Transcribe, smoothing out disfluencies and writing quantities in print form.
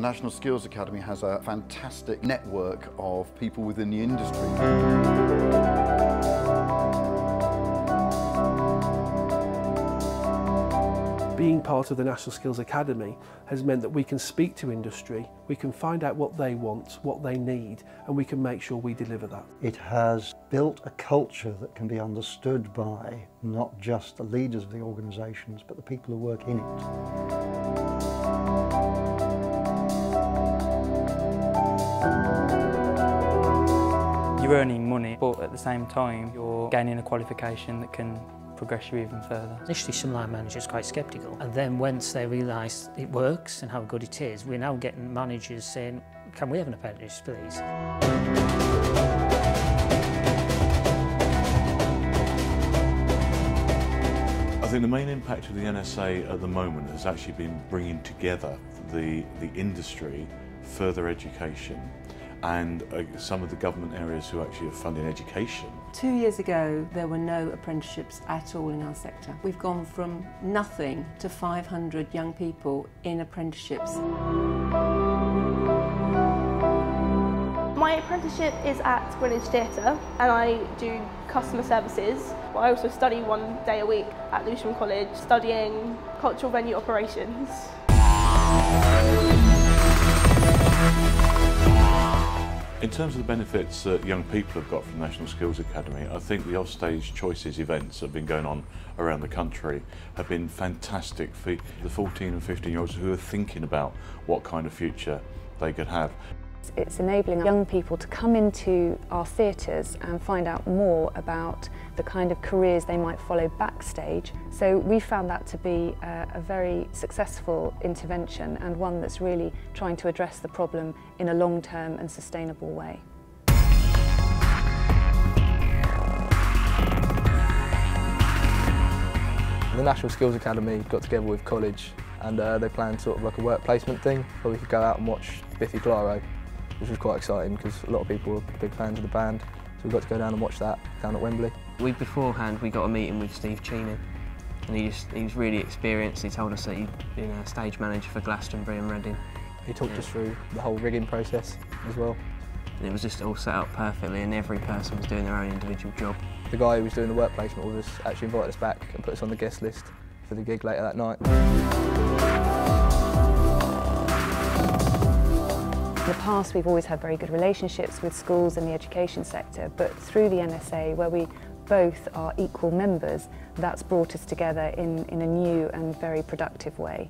National Skills Academy has a fantastic network of people within the industry. Being part of the National Skills Academy has meant that we can speak to industry, we can find out what they want, what they need, and we can make sure we deliver that. It has built a culture that can be understood by not just the leaders of the organisations, but the people who work in it. You're earning money, but at the same time you're gaining a qualification that can progress you even further. Initially some line managers quite sceptical, and then once they realise it works and how good it is, we're now getting managers saying, can we have an apprentice please? I think the main impact of the NSA at the moment has actually been bringing together the industry, further education, and some of the government areas who actually are funding education. 2 years ago, there were no apprenticeships at all in our sector. We've gone from nothing to 500 young people in apprenticeships. My apprenticeship is at Greenwich Theatre and I do customer services. I also study 1 day a week at Lewisham College, studying cultural venue operations. In terms of the benefits that young people have got from the National Skills Academy, I think the Offstage Choices events that have been going on around the country have been fantastic for the 14 and 15-year-olds who are thinking about what kind of future they could have. It's enabling young people to come into our theatres and find out more about the kind of careers they might follow backstage. So we found that to be a very successful intervention and one that's really trying to address the problem in a long-term and sustainable way. The National Skills Academy got together with college and they planned sort of like a work placement thing where we could go out and watch Biffy Clyro, which was quite exciting because a lot of people were big fans of the band, so we got to go down and watch that down at Wembley. A week beforehand we got a meeting with Steve Cheney and he was really experienced. He told us that he'd been a stage manager for Glastonbury and Reading. He talked us through the whole rigging process as well. And it was just all set up perfectly and every person was doing their own individual job. The guy who was doing the work placement with us actually invited us back and put us on the guest list for the gig later that night. In the past we've always had very good relationships with schools in the education sector, but through the NSA, where we both are equal members, that's brought us together in a new and very productive way.